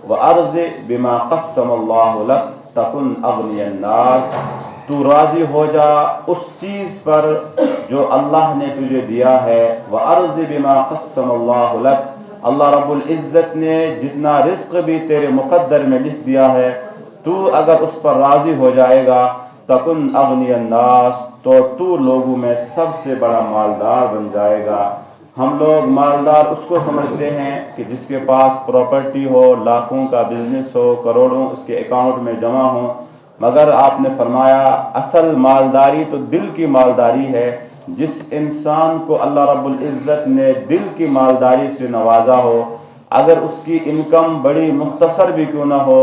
وَأَرْضِ بِمَا قَسَّمَ اللَّهُ لَكَ تَكُنْ أَغْنِيَ النَّاسِ، تو راضی ہو جا اس چیز پر جو اللہ نے تجھے دیا ہے۔ وَأَرْضِ بِمَا قَسَّمَ اللَّهُ لَكَ، اللہ رب العزت نے جتنا رزق بھی تیرے مقدر میں لکھ دیا ہے، تو اگر اس پر راضی ہو جائے گا تَكُنْ أَغْنِيَ النَّاسِ، تو لوگوں میں سب سے بڑا مالدار بن جائے گا۔ ہم لوگ مالدار اس کو سمجھتے ہیں کہ جس کے پاس پراپرٹی ہو، لاکھوں کا بزنس ہو، کروڑوں اس کے اکاؤنٹ میں جمع ہوں، مگر آپ نے فرمایا اصل مالداری تو دل کی مالداری ہے۔ جس انسان کو اللہ رب العزت نے دل کی مالداری سے نوازا ہو، اگر اس کی انکم بڑی مختصر بھی کیوں نہ ہو،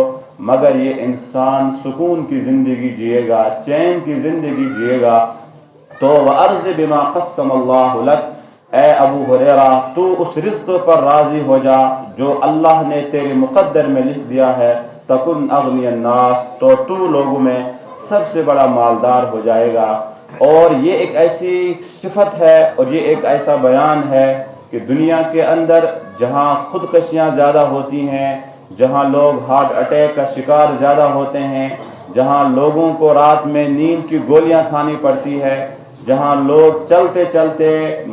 مگر یہ انسان سکون کی زندگی جیے گا، چین کی زندگی جیے گا۔ تو وَأَرْضِ بِمَا قَسَّمَ اللَّهُ لَكَ، اے ابو ہریرہ تو اس رزق پر راضی ہو جا جو اللہ نے تیرے مقدر میں لکھ دیا ہے۔ تَكُنْ أَغْنِيَ النَّاسِ، تو لوگوں میں سب سے بڑا مالدار ہو جائے گا۔ اور یہ ایک ایسی صفت ہے اور یہ ایک ایسا بیان ہے کہ دنیا کے اندر جہاں خودکشیاں زیادہ ہوتی ہیں، جہاں لوگ ہارٹ اٹیک کا شکار زیادہ ہوتے ہیں، جہاں لوگوں کو رات میں نیند کی گولیاں کھانی پڑتی ہے، جہاں لوگ چلتے چلتے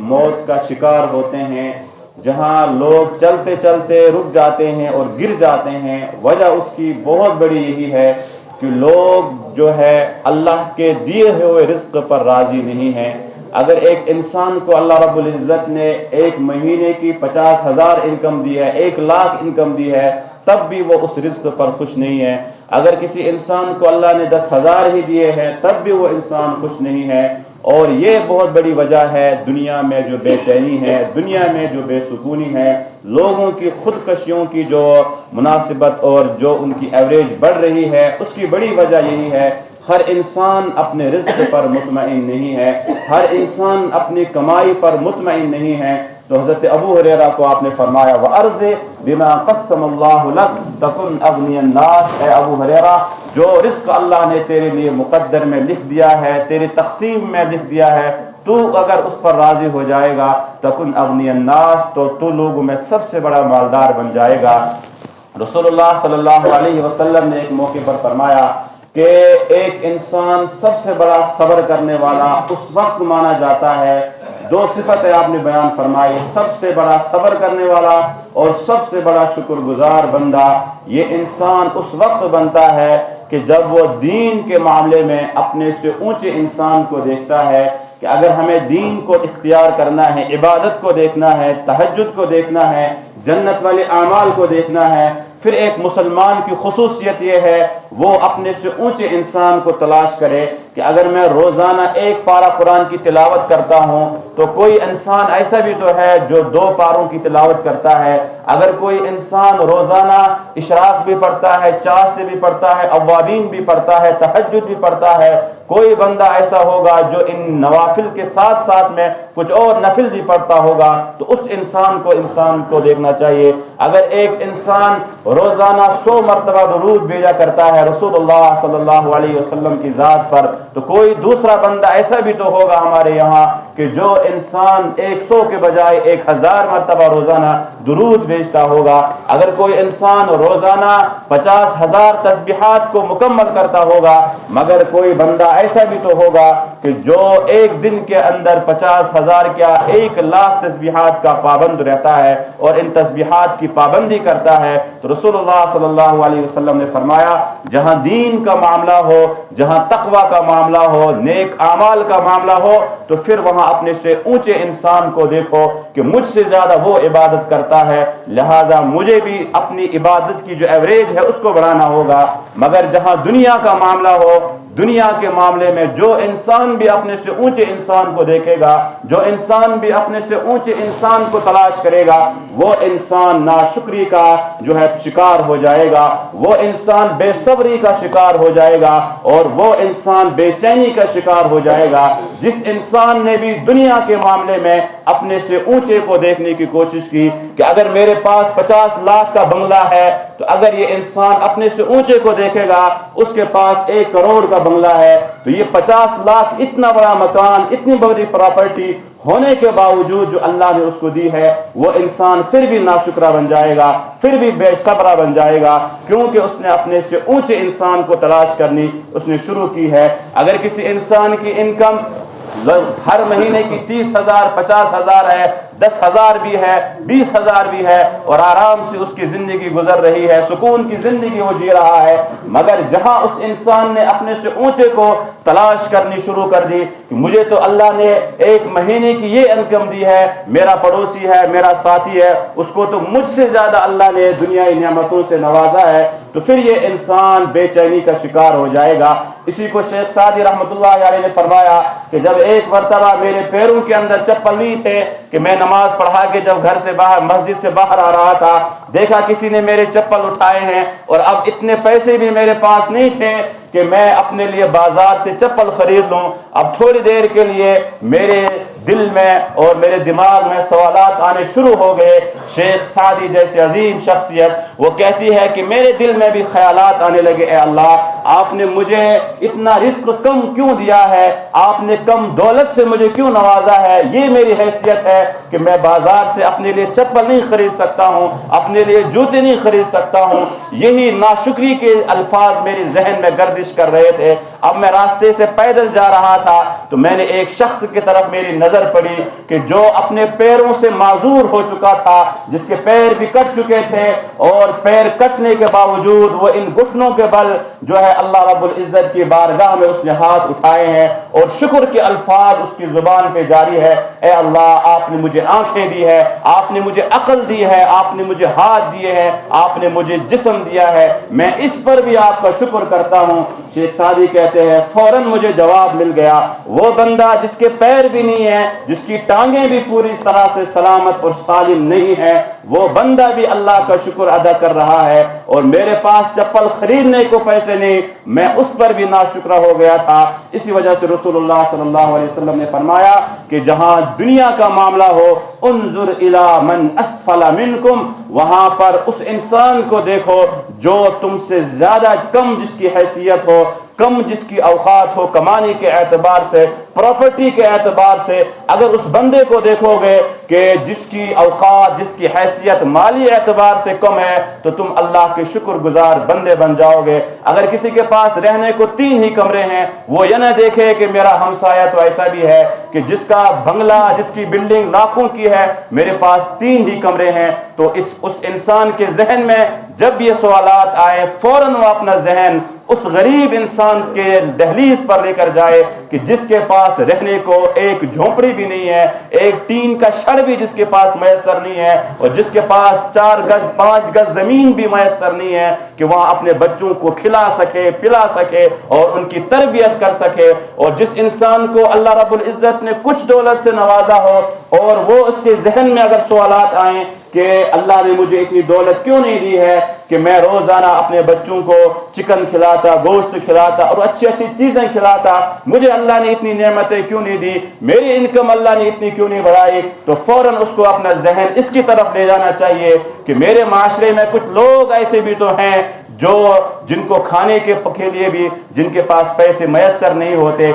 موت کا شکار ہوتے ہیں، جہاں لوگ چلتے چلتے رک جاتے ہیں اور گر جاتے ہیں، وجہ اس کی بہت بڑی یہی ہے کہ لوگ جو ہے اللہ کے دیے ہوئے رزق پر راضی نہیں ہیں۔ اگر ایک انسان کو اللہ رب العزت نے ایک مہینے کی 50,000 انکم دی ہے، 1,00,000 انکم دی ہے، تب بھی وہ اس رزق پر خوش نہیں ہے۔ اگر کسی انسان کو اللہ نے 10,000 ہی دیے ہیں، تب بھی وہ انسان خوش نہیں ہے۔ اور یہ بہت بڑی وجہ ہے دنیا میں جو بے چینی ہے، دنیا میں جو بے سکونی ہے، لوگوں کی خودکشیوں کی جو مناسبت اور جو ان کی ایوریج بڑھ رہی ہے، اس کی بڑی وجہ یہی ہے۔ ہر انسان اپنے رزق پر مطمئن نہیں ہے، ہر انسان اپنی کمائی پر مطمئن نہیں ہے۔ تو حضرت ابو ہریرہ کو آپ نے فرمایا وَأَرْضِ بِمَا قَسَّمَ اللَّهُ لَكَ تَكُنْ أَغْنِيَ النَّاسِ، اے ابو ہریرہ جو رزق اللہ نے تیرے لیے مقدر میں لکھ دیا ہے، تیری تقسیم میں لکھ دیا ہے، تو اگر اس پر راضی ہو جائے گا تَكُنْ أَغْنِيَ النَّاسِ، تو لوگوں میں سب سے بڑا مالدار بن جائے گا۔ رسول اللہ صلی اللہ علیہ وسلم نے ایک موقع پر فرمایا کہ ایک انسان سب سے بڑا صبر کرنے والا اس وقت مانا جاتا ہے، دو صفتیں آپ نے بیان فرمائی، سب سے بڑا صبر کرنے والا اور سب سے بڑا شکر گزار بندہ۔ یہ انسان اس وقت بنتا ہے کہ جب وہ دین کے معاملے میں اپنے سے اونچے انسان کو دیکھتا ہے کہ اگر ہمیں دین کو اختیار کرنا ہے، عبادت کو دیکھنا ہے، تہجد کو دیکھنا ہے، جنت والے اعمال کو دیکھنا ہے، پھر ایک مسلمان کی خصوصیت یہ ہے وہ اپنے سے اونچے انسان کو تلاش کرے کہ اگر میں روزانہ 1 پارہ قرآن کی تلاوت کرتا ہوں تو کوئی انسان ایسا بھی تو ہے جو 2 پاروں کی تلاوت کرتا ہے، اگر کوئی انسان روزانہ اشراق بھی پڑھتا ہے، چاشت بھی پڑھتا ہے، اوابین بھی پڑھتا ہے، تہجد بھی پڑھتا ہے، کوئی بندہ ایسا ہوگا جو ان نوافل کے ساتھ ساتھ میں کچھ اور نفل بھی پڑھتا ہوگا، تو اس انسان کو دیکھنا چاہیے۔ اگر ایک انسان روزانہ 100 مرتبہ درود بھیجا کرتا ہے رسول اللہ صلی اللہ علیہ وسلم کی ذات پر، تو کوئی دوسرا بندہ ایسا بھی تو ہوگا ہمارے یہاں کہ جو انسان 100 کے بجائے 1000 مرتبہ روزانہ درود بھیجتا ہوگا۔ اگر کوئی انسان روزانہ 50,000 تسبیحات کو مکمل کرتا ہوگا، مگر کوئی بندہ ایسا بھی تو ہوگا کہ جو ایک دن کے اندر 50,000 کیا 1,00,000 تسبیحات کا پابند رہتا ہے اور ان تسبیحات کی پابندی کرتا ہے، تو رسول اللہ صلی اللہ علیہ وسلم نے فرمایا جہاں دین کا معاملہ ہو، جہاں تقوی کا معاملہ ہو، نیک اعمال کا معاملہ ہو، تو پھر وہاں اپنے سے اونچے انسان کو دیکھو کہ مجھ سے زیادہ وہ عبادت کرتا ہے، لہذا مجھے بھی اپنی عبادت کی جو ایوریج ہے اس کو بڑھانا ہوگا۔ مگر جہاں دنیا کا معاملہ ہو، دنیا کے معاملے میں جو انسان بھی اپنے سے اونچے انسان کو دیکھے گا، جو انسان بھی اپنے سے اونچے انسان کو تلاش کرے گا، وہ انسان ناشکری کا جو ہے شکار ہو جائے گا، وہ انسان بے صبری کا شکار ہو جائے گا اور وہ انسان بے چینی کا شکار ہو جائے گا۔ جس انسان نے بھی دنیا کے معاملے میں اپنے سے اونچے کو دیکھنے کی کوشش کی کہ اگر میرے پاس 50 لاکھ کا بنگلہ ہے، تو اگر یہ انسان اپنے سے اونچے کو دیکھے گا اس کے پاس 1 کروڑ کا کا بنگلہ ہے تو یہ 50 لاکھ اتنا بڑا مکان، اتنی بڑی پراپرٹی ہونے کے باوجود جو اللہ نے اس کو دی ہے، وہ انسان پھر بھی ناشکرا بن جائے گا، پھر بھی بے صبرا بن جائے گا، کیونکہ اس نے اپنے سے اونچے انسان کو تلاش کرنی اس نے شروع کی ہے۔ اگر کسی انسان کی انکم ہر مہینے کی 30,000 50,000 ہے، 10,000 بھی ہے، 20,000 بھی ہے، اور آرام سے اس کی زندگی گزر رہی ہے، سکون کی زندگی وہ جی رہا ہے، مگر جہاں اس انسان نے اپنے سے اونچے کو تلاش کرنی شروع کر دی کہ مجھے تو اللہ نے ایک مہینے کی یہ انکم دی ہے، میرا پڑوسی ہے، میرا ساتھی ہے، اس کو تو مجھ سے زیادہ اللہ نے دنیائی نعمتوں سے نوازا ہے، تو پھر یہ انسان بے چینی کا شکار ہو جائے گا۔ اسی کو شیخ سعدی رحمۃ اللہ علیہ نے فرمایا کہ جب ایک مرتبہ میرے پیروں کے اندر چپل نہیں تھے کہ میں نماز پڑھا کے جب گھر سے باہر مسجد سے باہر آ رہا تھا، دیکھا کسی نے میرے چپل اٹھائے ہیں، اور اب اتنے پیسے بھی میرے پاس نہیں تھے کہ میں اپنے لیے بازار سے چپل خرید لوں۔ اب تھوڑی دیر کے لیے میرے دل میں اور میرے دماغ میں سوالات آنے شروع ہو گئے۔ شیخ سعدی جیسے عظیم شخصیت وہ کہتی ہے کہ میرے دل میں بھی خیالات آنے لگے، اے اللہ آپ نے مجھے اتنا رزق کم کیوں دیا ہے، آپ نے کم دولت سے مجھے کیوں نوازا ہے، یہ میری حیثیت ہے کہ میں بازار سے اپنے لیے چپل نہیں خرید سکتا ہوں، اپنے لیے جوتے نہیں خرید سکتا ہوں۔ یہی ناشکری کے الفاظ میرے ذہن میں گردش کر رہے تھے۔ اب میں راستے سے پیدل جا رہا تھا تو میں نے ایک شخص کی طرف میری نظر پڑی کہ جو اپنے پیروں سے معذور ہو چکا تھا، جس کے پیر بھی کٹ چکے تھے، اور پیر کٹنے کے باوجود وہ ان گھٹنوں کے بل جو ہے اللہ رب العزت کی بارگاہ میں اس نے ہاتھ اٹھائے ہیں اور شکر کے الفاظ اس کی زبان پہ جاری ہے، اے اللہ آپ نے مجھے آنکھیں دی ہے، آپ نے مجھے عقل دی ہے، آپ نے مجھے ہاتھ دیے ہیں، آپ نے مجھے جسم دیا ہے، میں اس پر بھی آپ کا شکر کرتا ہوں۔ شیخ سعدی کہتے ہیں فوراً مجھے جواب مل گیا، وہ بندہ جس کے پیر بھی نہیں ہے، جس کی ٹانگیں بھی پوری طرح سے سلامت اور سالم نہیں ہے، وہ بندہ بھی اللہ کا شکر ادا کر رہا ہے، اور میرے پاس چپل خریدنے کو پیسے نہیں، میں اس پر بھی ناشکرا ہو گیا تھا۔ اسی وجہ سے رسول اللہ صلی اللہ علیہ وسلم نے فرمایا کہ جہاں دنیا کا معاملہ ہو، انظر الی من اسفل منکم، وہاں پر اس انسان کو دیکھو جو تم سے زیادہ کم جس کی حیثیت ہو، کم جس کی اوقات ہو، کمانے کے اعتبار سے، پراپرٹی کے اعتبار سے، اگر اس بندے کو دیکھو گے کہ جس کی اوقات، جس کی حیثیت مالی اعتبار سے کم ہے، تو تم اللہ کے شکر گزار بندے بن جاؤ گے۔ اگر کسی کے پاس رہنے کو 3 ہی کمرے ہیں، وہ یہ نہ دیکھے کہ میرا ہمسایہ تو ایسا بھی ہے کہ جس کا بنگلہ، جس کی بلڈنگ لاکھوں کی ہے، میرے پاس 3 ہی کمرے ہیں، تو اس انسان کے ذہن میں جب یہ سوالات آئے، فوراً وہ اپنا ذہن اس غریب انسان کے دہلیز پر لے کر جائے کہ جس کے پاس رہنے کو ایک جھونپڑی بھی نہیں ہے، ایک ٹین کا شڑ بھی جس کے پاس میسر نہیں ہے، اور جس کے پاس 4 گز 5 گز زمین بھی میسر نہیں ہے کہ وہاں اپنے بچوں کو کھلا سکے، پلا سکے اور ان کی تربیت کر سکے۔ اور جس انسان کو اللہ رب العزت نے کچھ دولت سے نوازا ہو، اور وہ اس کے ذہن میں اگر سوالات آئیں کہ اللہ نے مجھے اتنی دولت کیوں نہیں دی ہے کہ میں روزانہ اپنے بچوں کو چکن کھلاتا، گوشت کھلاتا اور اچھی اچھی چیزیں کھلاتا، مجھے اللہ نے اتنی نعمتیں کیوں نہیں دی، میری انکم اللہ نے اتنی کیوں نہیں بڑھائی، تو فوراً اس کو اپنا ذہن اس کی طرف لے جانا چاہیے کہ میرے معاشرے میں کچھ لوگ ایسے بھی تو ہیں جن کو کھانے کے لیے بھی جن کے پاس پیسے میسر نہیں ہوتے،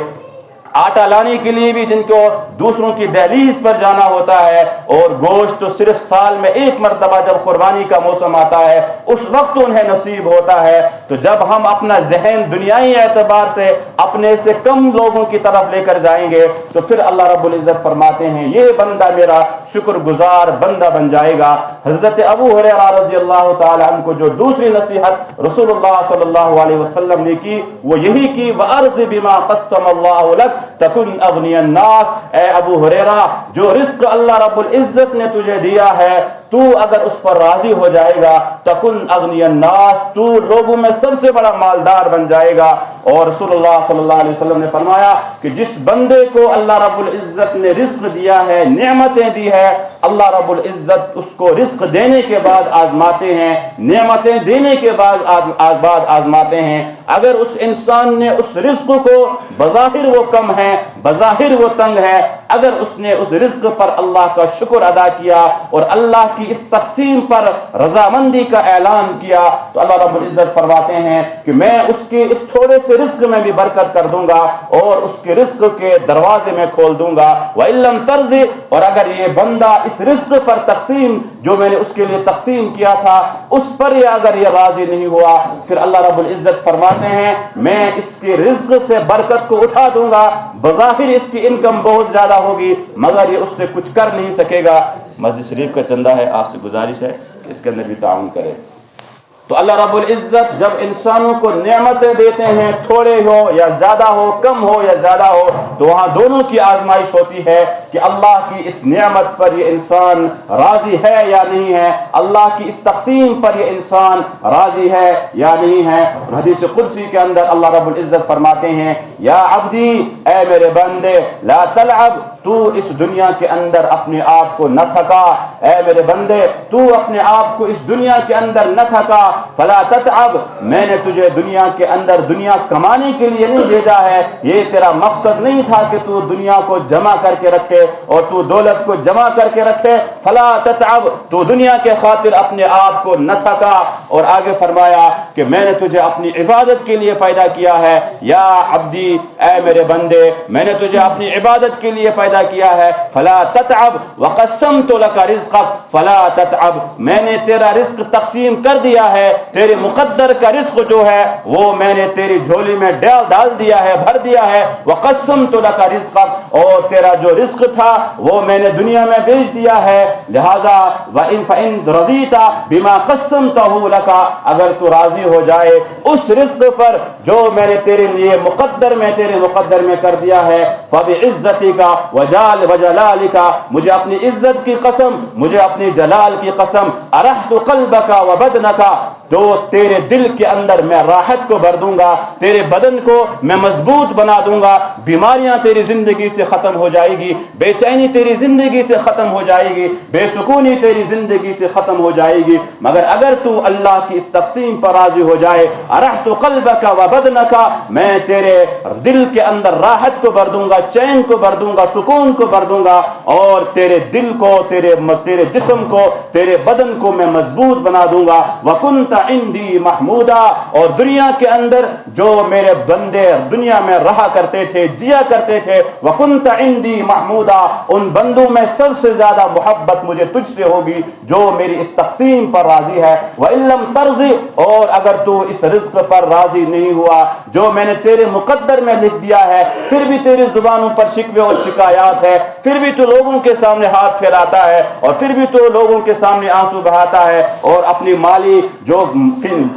آٹا لانے کے لیے بھی جن کو دوسروں کی دہلیز پر جانا ہوتا ہے، اور گوشت تو صرف سال میں 1 مرتبہ جب قربانی کا موسم آتا ہے اس وقت انہیں نصیب ہوتا ہے۔ تو جب ہم اپنا ذہن دنیائی اعتبار سے اپنے سے کم لوگوں کی طرف لے کر جائیں گے تو پھر اللہ رب العزت فرماتے ہیں یہ بندہ میرا شکر گزار بندہ بن جائے گا۔ حضرت ابو ہریرہ رضی اللہ تعالی عنہ کو جو دوسری نصیحت رسول اللہ صلی اللہ علیہ وسلم نے کی وہ یہی کی وَأَرْضِ بِمَا قَسَّمَ اللَّهُ لَكَ تکن اغنی الناس، اے ابو ہریرہ جو رزق اللہ رب العزت نے تجھے دیا ہے تو اگر اس پر راضی ہو جائے گا تکن اغنی الناس، تو لوگوں میں سب سے بڑا مالدار بن جائے گا۔ اور رسول اللہ صلی اللہ علیہ وسلم نے فرمایا کہ جس بندے کو اللہ رب العزت نے رزق دیا ہے، نعمتیں دی ہے، اللہ رب العزت اس کو رزق دینے کے بعد آزماتے ہیں، نعمتیں دینے کے بعد آزماتے ہیں۔ اگر اس انسان نے اس رزق کو بظاہر وہ کم ہے، بظاہر وہ تنگ ہے، اگر اس نے اس رزق پر اللہ کا شکر ادا کیا اور اللہ کی اس تقسیم پر رضامندی کا اعلان کیا تو اللہ رب العزت فرماتے ہیں کہ میں اس کے اس تھوڑے سے رزق میں بھی برکت کر دوں گا اور اس کے رزق کے دروازے میں کھول دوں گا وَإِلَّمْ تَرْضِ اور اگر یہ بندہ اس رزق پر تقسیم جو میں نے اس کے لیے تقسیم کیا تھا اس پر اگر یہ راضی نہیں ہوا پھر اللہ رب العزت فرماتے ہیں میں اس کے رزق سے برکت کو اٹھا دوں گا بظاہر اس کی انکم بہت زیادہ ہوگی مگر یہ اس سے کچھ کر نہیں سکے گا مسجد شریف کا چندہ ہے آپ سے گزارش ہے کہ اس کے اندر بھی تعاون کرے تو اللہ رب العزت جب انسانوں کو نعمتیں دیتے ہیں تھوڑے ہو یا زیادہ ہو کم ہو یا زیادہ ہو تو وہاں دونوں کی آزمائش ہوتی ہے کہ اللہ کی اس نعمت پر یہ انسان راضی ہے یا نہیں ہے اللہ کی اس تقسیم پر یہ انسان راضی ہے یا نہیں ہے حدیث قدسی کے اندر اللہ رب العزت فرماتے ہیں یا عبدی اے میرے بندے لا تلعب تو اس دنیا کے اندر اپنے آپ کو نہ تھکا اے میرے بندے تو اپنے آپ کو اس دنیا کے اندر نہ تھکا فلا تتعب میں نے تجھے دنیا کے اندر دنیا کمانے کے لیے نہیں بھیجا ہے یہ تیرا مقصد نہیں تھا کہ تو دنیا کو جمع کر کے رکھے اور تو دولت کو جمع کر کے رکھے فلا تتعب تو دنیا کے خاطر اپنے آپ کو نہ تھکا اور آگے فرمایا کہ میں نے تجھے اپنی عبادت کے لیے پیدا کیا ہے یا عبدی اے میرے بندے میں نے تجھے اپنی عبادت کے لیے پیدا کیا ہے فلا تتعب وقسمت لك رزقك فلا تتعب میں نے تیرا رزق تقسیم کر دیا ہے تیرے مقدر کا رزق جو ہے وہ میں نے تیری جھولی میں ڈال دیا ہے بھر دیا ہے وقسمت لك رزقك اور تیرا جو رزق تھا وہ میں نے دنیا میں بیچ دیا ہے لہذا فإن رضيت بما قسمته لك اگر تو راضی ہو جائے اس رزق پر جو میں نے تیرے لیے تیرے مقدر میں کر دیا ہے فبعزتك وجلالك مجھے اپنی عزت کی قسم مجھے اپنی جلال کی قسم ارحت قلبك وبدنك تو تیرے دل کے اندر میں راحت کو بھر دوں گا تیرے بدن کو میں مضبوط بنا دوں گا بیماریاں تیری زندگی سے ختم ہو جائے گی بے چینی تیری زندگی سے ختم ہو جائے گی بے سکونی تیری زندگی سے ختم ہو جائے گی مگر اگر تو اللہ کی اس تقسیم پر راضی ہو جائے ارحت قلبك وبدنك میں تیرے دل کے اندر راحت کو بھر دوں گا چین کو بھر دوں گا سکون کو بھر دوں گا اور تیرے دل کو تیرے جسم کو تیرے بدن کو میں مضبوط بنا دوں گا وکنت عندی محمودا اور دنیا کے اندر جو میرے بندے دنیا میں رہا کرتے تھے جیا کرتے تھے وکنت عندی محمودا ان بندوں میں سب سے زیادہ محبت مجھے تجھ سے ہوگی جو میری اس تقسیم پر راضی ہے وَإِن لَمْ تَرْضِ اور اگر تو اس رزق پر راضی نہیں ہوا جو میں نے تیرے مقدر میں لکھ دیا ہے پھر بھی تیری زبانوں پر شکوے اور شکایات ہے پھر بھی تو لوگوں کے سامنے ہاتھ پھیلاتا ہے اور پھر بھی تو لوگوں کے سامنے آنسو بہاتا ہے اور اپنی مالی جو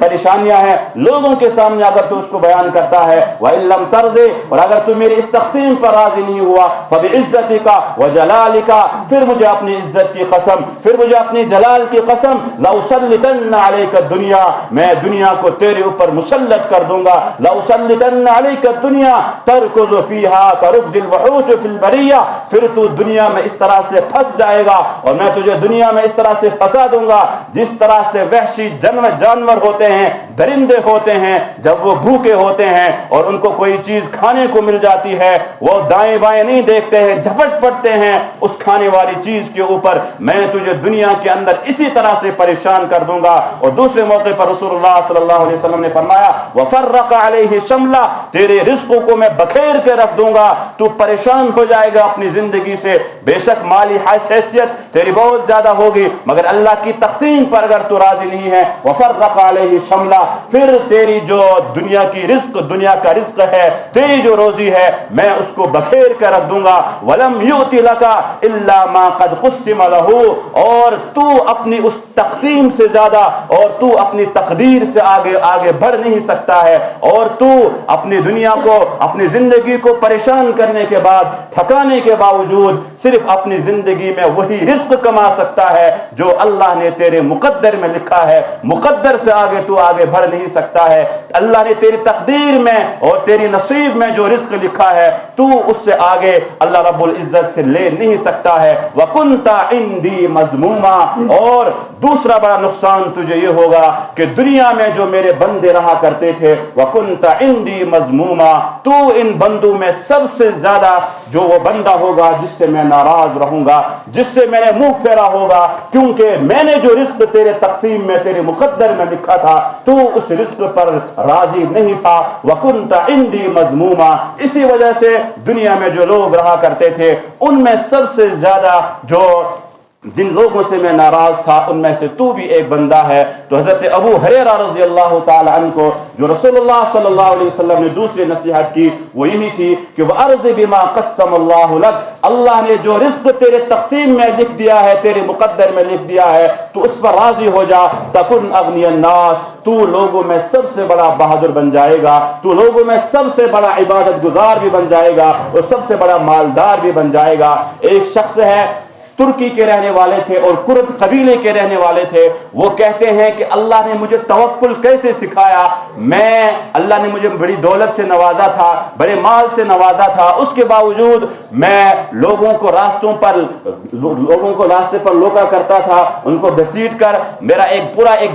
پریشانیاں ہیں لوگوں کے سامنے اگر تو اس کو بیان کرتا ہے وَإِن لَمْ تَرْضِ اور اگر تو میری اس تقسیم پر راضی نہیں ہوا فَبِعِزَّتِكَ وَجَلَالِكَ پھر مجھے اپنی عزت کی قسم پھر مجھے اپنی جلال کی قسم لَأُسَلِّطَنَّ عَلَيْكَ الدُّنْيَا میں دنیا کو تیرے اوپر مسلط کر دوں گا لَأُسَلِّطَنَّ عَلَيْكَ الدُّنْيَا تَرْكُضُ فِيهَا كَرُكْزِ الْوَحُوشِ فِي الْبَرِيَّةِ پھر تو دنیا میں اس طرح سے پھنس جائے گا اور میں تجھے دنیا میں اس طرح سے پھنسا دوں گا جس طرح سے وحشی جانور ہوتے ہیں درندے ہوتے ہیں جب وہ بھوکے ہوتے ہیں اور ان کو کوئی چیز کھانے کو مل جاتی ہے وہ دائیں بائیں نہیں دیکھتے ہیں جھپٹ پڑتے ہیں اس کھانے والی چیز کے اوپر میں تجھے دنیا کے اندر اسی طرح سے پریشان کر دوں گا اور دوسرے موقع پر رسول اللہ صلی اللہ علیہ وسلم نے فرمایا وَفَرَّقَ عَلَيْهِ شَمْلَ تیرے رزقوں کو میں بکھیر کے رکھ دوں گا تو پریشان ہو جائے گا اپنی زندگی سے بے شک مالی حیثیت تیری بہت زیادہ ہوگی مگر اللہ کی تقسیم پر اگر تو راضی نہیں ہے وَفَرَّقَ عَلَيْهِ شَمْلَ پھر تیری جو دنیا کا رزق ہے تیری جو روزی ہے میں اس کو بکھیر کر رکھ دوں گا وَلَمْ يُؤْتِ لَكَ إِلَّا مَا قَدْ قُسِّمَ لَهُ اور تو اپنی اس تقسیم سے زیادہ اور تو اپنی تقدیر سے آگے بڑھ نہیں سکتا ہے اور تو اپنی دنیا کو اپنی زندگی کو پریشان کرنے کے بعد تھکانے کے باوجود صرف اپنی زندگی میں وہی رزق کما سکتا ہے جو اللہ نے تیرے مقدر میں لکھا ہے مقدر سے آگے تو آگے بڑھ نہیں سکتا ہے اللہ نے تیری تقدیر میں اور تیری نصیب میں جو رزق لکھا ہے تو اس سے آگے اللہ رب العزت سے لے نہیں سکتا ہے وَكُنْتَ عِنْدِي مَذْمُومًا اور دوسرا بڑا نقصان تجھے یہ ہوگا کہ دنیا میں جو میرے بندے رہا کرتے تھے وَكُنْتَ عِنْدِي مَذْمُومًا تو ان بندوں میں سب سے زیادہ جو وہ بندہ ہوگا جس سے میں ناراض رہوں گا, جس سے میں نے منہ پھیرا ہوگا, کیونکہ میں نے جو رزق تیرے تقسیم میں تیرے مقدر میں لکھا تھا تو اس رزق پر راضی نہیں تھا. وَكُنْتَ عِنْدِي مَذْمُومًا, اسی وجہ سے دنیا میں جو لوگ رہا کرتے تھے ان میں سب سے زیادہ جن لوگوں سے میں ناراض تھا ان میں سے تو بھی ایک بندہ ہے. تو حضرت ابو ہریرہ رضی اللہ تعالی عنہ کو جو رسول اللہ صلی اللہ علیہ وسلم نے دوسری نصیحت کی وہ یہی تھی کہ وَأَرْضِ بِمَا قَسَّمَ اللَّهُ لَكَ, اللہ نے جو رزق تیرے تقسیم میں لکھ دیا ہے, تیرے مقدر میں لکھ دیا ہے, تو اس پر راضی ہو جا. تَكُنْ أَغْنِيَ النَّاسِ, تو لوگوں میں سب سے بڑا بہادر بن جائے گا, تو لوگوں میں سب سے بڑا عبادت گزار بھی بن جائے گا اور سب سے بڑا مالدار بھی بن جائے گا. ایک شخص ہے, ترکی کے رہنے والے تھے اور کرد قبیلے کے رہنے والے تھے. وہ کہتے ہیں کہ اللہ نے مجھے توکل کیسے سکھایا. اللہ نے مجھے بڑی دولت سے نوازا تھا, بڑے مال سے نوازا تھا, اس کے باوجود میں لوگوں کو راستے پر روکا کرتا تھا, ان کو گھسیٹ کر. میرا ایک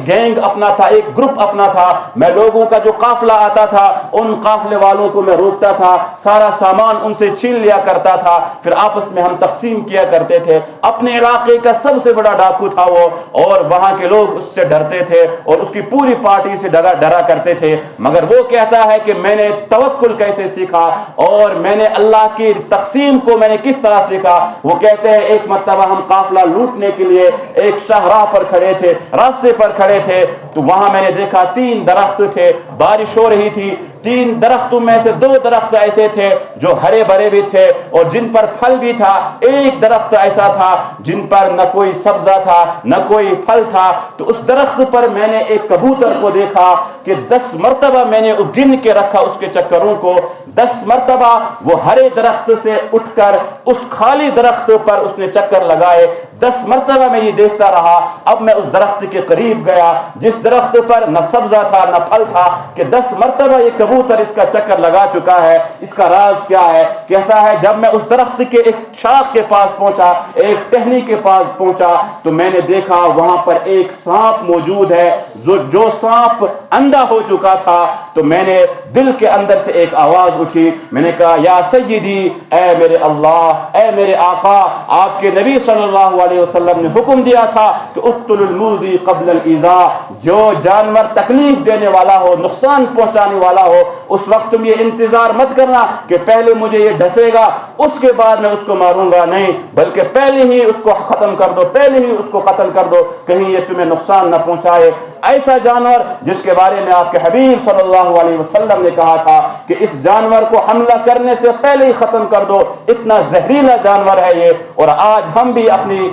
گینگ اپنا تھا, ایک گروپ اپنا تھا. میں لوگوں کا جو قافلہ آتا تھا ان قافلے والوں کو میں روکتا تھا, سارا سامان ان سے چھین لیا کرتا تھا, پھر آپس میں ہم تقسیم کیا کرتے تھے. اپنے علاقے کا سب سے بڑا ڈاکو تھا وہ, اور وہاں کے لوگ اس سے ڈرتے تھے اور اس کی پوری پارٹی سے ڈرا کرتے تھے. مگر وہ کہتا ہے کہ میں نے توکل کیسے سیکھا اور میں نے اللہ کی تقسیم کو میں نے کس طرح سیکھا. وہ کہتے ہیں ایک مرتبہ ہم قافلہ لوٹنے کے لیے ایک شاہراہ پر کھڑے تھے, راستے پر کھڑے تھے, تو وہاں میں نے دیکھا 3 درخت تھے, بارش ہو رہی تھی. 3 درختوں میں سے 2 درخت ایسے تھے جو ہرے بھرے بھی تھے اور جن پر پھل بھی تھا. ایک درخت ایسا تھا جن پر نہ کوئی سبزہ تھا نہ کوئی پھل تھا. تو اس درخت پر میں نے ایک کبوتر کو دیکھا کہ 10 مرتبہ میں نے گن کے رکھا اس کے چکروں کو. 10 مرتبہ وہ ہرے درخت سے اٹھ کر اس خالی درخت پر اس نے چکر لگائے. 10 مرتبہ میں یہ دیکھتا رہا. اب میں اس درخت کے قریب گیا جس درخت پر نہ سبزہ تھا نہ پھل تھا, کہ 10 مرتبہ یہ کبوتر اس کا چکر لگا چکا ہے. اس کا راز کیا ہے؟ کہتا ہے جب میں اس درخت کے ایک شاخ کے پاس پہنچا, ایک ٹہنی کے پاس پہنچا, تو میں نے دیکھا وہاں پر ایک سانپ موجود ہے. جو سانپ اندھا ہو چکا تھا. تو میں نے دل کے اندر سے ایک آواز اٹھی, میں نے کہا یا سیدی, اے میرے اللہ, اے میرے آقا, آپ کے نبی صلی اللہ علیہ وسلم نے حکم دیا تھا کہ اقتل المؤذی قبل الایذاء, جو جانور تکلیف دینے والا ہو, نقصان پہنچانے والا ہو, اس وقت تم یہ انتظار مت کرنا کہ پہلے مجھے یہ ڈسے گا اس کے بعد میں اس کو ماروں گا. نہیں, بلکہ پہلے ہی اس کو ختم کر دو, پہلے ہی اس کو قتل کر دو, کہیں یہ تمہیں نقصان نہ پہنچائے. ایسا جانور جس کے بارے میں آپ کے حبیب صلی اللہ علیہ وسلم نے کہا تھا کہ اس جانور کو حملہ کرنے سے پہلے ہی ختم کر دو, اتنا زہریلا جانور ہے یہ. اور آج ہم بھی اپنی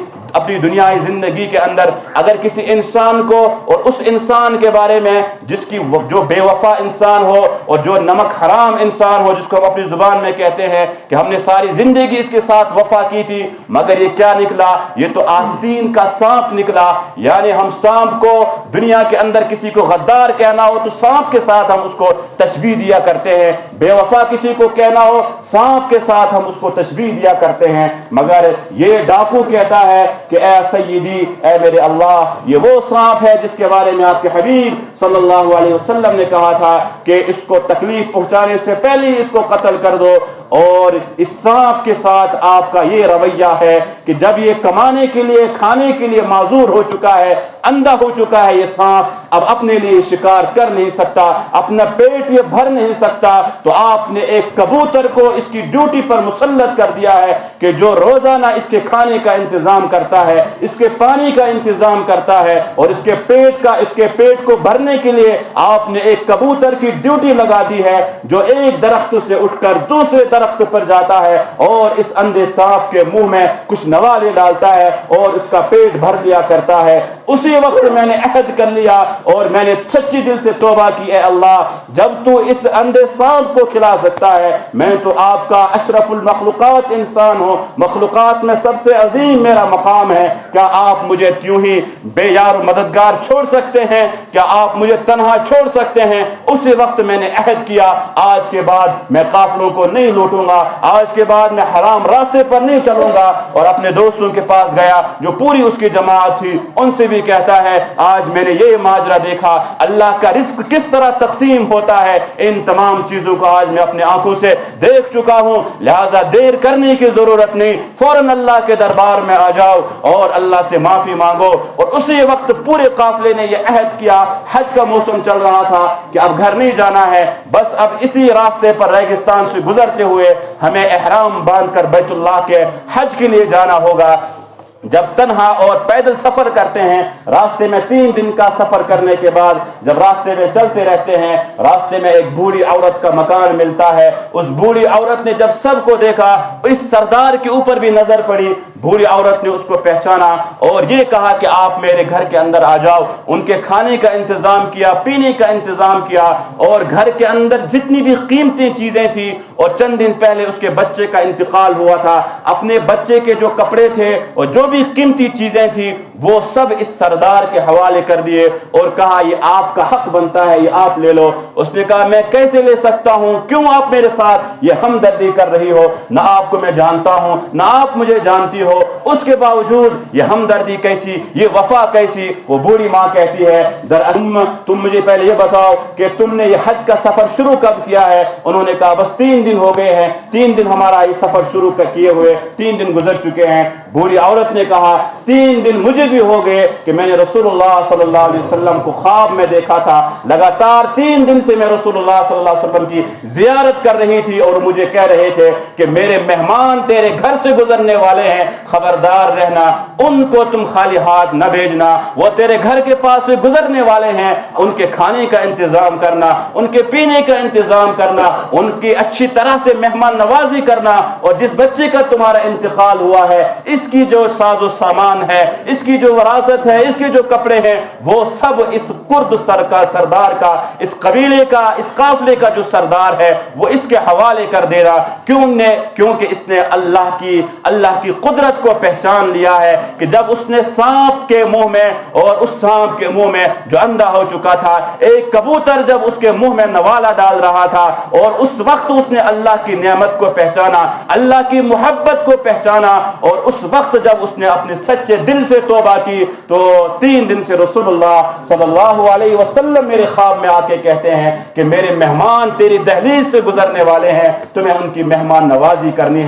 دنیائی زندگی کے اندر اگر کسی انسان کو, اور اس انسان کے بارے میں جو بے وفا انسان ہو اور جو نمک حرام انسان ہو, جس کو ہم اپنی زبان میں کہتے ہیں کہ ہم نے ساری زندگی اس کے ساتھ وفا کی تھی, مگر یہ کیا نکلا؟ یہ تو آستین کا سانپ نکلا. یعنی ہم سانپ کو دنیا کے اندر کسی کو غدار کہنا ہو تو سانپ کے ساتھ ہم اس کو تشبیہ دیا کرتے ہیں, بے وفا کسی کو کہنا ہو سانپ کے ساتھ ہم اس کو تشبیہ دیا کرتے ہیں. مگر یہ ڈاکو کہتا ہے کہ اے سیدی, اے میرے اللہ, یہ وہ سانپ ہے جس کے بارے میں آپ کے حبیب صلی اللہ علیہ وسلم نے کہا تھا کہ اس کو تکلیف پہنچانے سے پہلے ہی اس کو قتل کر دو. اور اس سانپ کے ساتھ آپ کا یہ رویہ ہے کہ جب یہ کمانے کے لیے, کھانے کے لیے معذور ہو چکا ہے, اندھا ہو چکا ہے یہ سانپ, اب اپنے لیے شکار کر نہیں سکتا, اپنا پیٹ یہ بھر نہیں سکتا, تو آپ نے ایک کبوتر کو اس کی ڈیوٹی پر مسلط کر دیا ہے کہ جو روزانہ اس کے کھانے کا انتظام کرتا ہے, اس کے پانی کا انتظام کرتا ہے, اور اس کے پیٹ کو بھرنے کے لیے آپ نے ایک کبوتر کی ڈیوٹی لگا دی ہے جو ایک درخت سے اٹھ کر دوسرے درخت پر جاتا ہے اور اس اندھے سانپ کے منہ میں کچھ نوالے ڈالتا ہے اور اس کا پیٹ بھر دیا کرتا ہے. اسی وقت میں نے عہد کر لیا اور میں نے سچی دل سے توبہ کی, اے اللہ, جب تو اس اندھے سانپ کو کھلا سکتا ہے, میں تو آپ کا اشرف المخلوقات انسان ہوں, مخلوقات میں سب سے عظیم میرا مقام ہے, کیا آپ مجھے یوں ہی بے یار و مددگار چھوڑ سکتے ہیں؟ کیا آپ مجھے تنہا چھوڑ سکتے ہیں؟ اسی وقت میں نے عہد کیا, آج کے بعد میں قافلوں کو نہیں لوٹوں گا, آج کے بعد میں حرام راستے پر نہیں چلوں گا. اور اپنے دوستوں کے پاس گیا جو پوری اس کی جماعت تھی, ان سے بھی بھی کہتا ہے آج میں نے یہ ماجرا دیکھا، اللہ کا رزق کس طرح تقسیم ہوتا ہے، ان تمام چیزوں کو آج میں اپنے آنکھوں سے دیکھ چکا ہوں، لہذا دیر کرنے کی ضرورت نہیں، فوراً اللہ کے دربار میں آ جاؤ اور اللہ سے معافی مانگو۔ اور اسی وقت پورے قافلے نے یہ عہد کیا، حج کا موسم چل رہا تھا کہ اب گھر نہیں جانا ہے، بس اب اسی راستے پر ریگستان سے گزرتے ہوئے ہمیں احرام باندھ کر بیت اللہ کے حج کے لیے جانا ہوگا۔ جب تنہا اور پیدل سفر کرتے ہیں، راستے میں 3 دن کا سفر کرنے کے بعد جب راستے میں چلتے رہتے ہیں، راستے میں ایک بوڑھی عورت کا مکان ملتا ہے۔ اس بوڑھی عورت نے جب سب کو دیکھا، اس سردار کے اوپر بھی نظر پڑی، بوڑھی عورت نے اس کو پہچانا اور یہ کہا کہ آپ میرے گھر کے اندر آ جاؤ۔ ان کے کھانے کا انتظام کیا، پینے کا انتظام کیا، اور گھر کے اندر جتنی بھی قیمتی چیزیں تھیں، اور چند دن پہلے اس کے بچے کا انتقال ہوا تھا، اپنے بچے کے جو کپڑے تھے اور جو بھی قیمتی چیزیں تھیں وہ سب اس سردار کے حوالے کر دیے اور کہا یہ آپ کا حق بنتا ہے، یہ آپ لے لو۔ اس نے کہا میں کیسے لے سکتا ہوں، کیوں آپ میرے ساتھ یہ ہمدردی کر رہی ہو، نہ آپ کو میں جانتا ہوں نہ آپ مجھے جانتی ہو، اس کے باوجود یہ ہمدردی کیسی، یہ وفا کیسی؟ وہ بوڑھی ماں کہتی ہے دراصل تم مجھے پہلے یہ بتاؤ کہ تم نے یہ حج کا سفر شروع کب کیا ہے؟ انہوں نے کہا بس 3 دن ہو گئے ہیں، 3 دن ہمارا یہ سفر شروع کیے ہوئے 3 دن گزر چکے ہیں۔ بوڑھی عورت نے کہا 3 دن مجھے بھی ہو گئے کہ میں نے رسول اللہ صلی اللہ علیہ وسلم کو خواب میں دیکھا تھا، لگاتار 3 دن سے میں رسول اللہ صلی اللہ علیہ وسلم کی زیارت کر رہی تھی اور مجھے کہہ رہے تھے کہ میرے مہمان تیرے گھر سے گزرنے والے ہیں، خبردار رہنا، ان کو تم خالی ہاتھ نہ بھیجنا، وہ تیرے گھر کے پاس سے گزرنے والے ہیں، ان کے کھانے کا انتظام کرنا، ان کے پینے کا انتظام کرنا، ان کی اچھی طرح سے مہمان نوازی کرنا، اور جس بچے کا تمہارا انتقال ہوا ہے اس کی جو ساز و سامان ہے، اس کی جو وراثت ہے، اس کے جو کپڑے ہیں، وہ سب اس کرد سردار کا، اس قبیلے کا، اس قافلے کا جو سردار ہے وہ اس کے حوالے کر دے رہا۔ کیونکہ اس نے اللہ کی قدرت کو پہچان لیا ہے کہ جب اس نے سانپ کے منہ میں، اور اس سانپ کے منہ میں جو اندھا ہو چکا تھا، ایک کبوتر جب اس کے منہ میں نوالا ڈال رہا تھا، اور اس وقت اس نے اللہ کی نعمت کو پہچانا، اللہ کی محبت کو پہچانا، اور اس وقت جب اس نے اپنے سچے دل سے توبہ کی تو 3 دن سے رسول اللہ صلی اللہ علیہ وسلم میرے خواب میں آ کے کہتے ہیں کہ میرے مہمان تیری دہلیز سے گزرنے والے ہیں، تمہیں ان کی مہمان نوازی کرنی ہے۔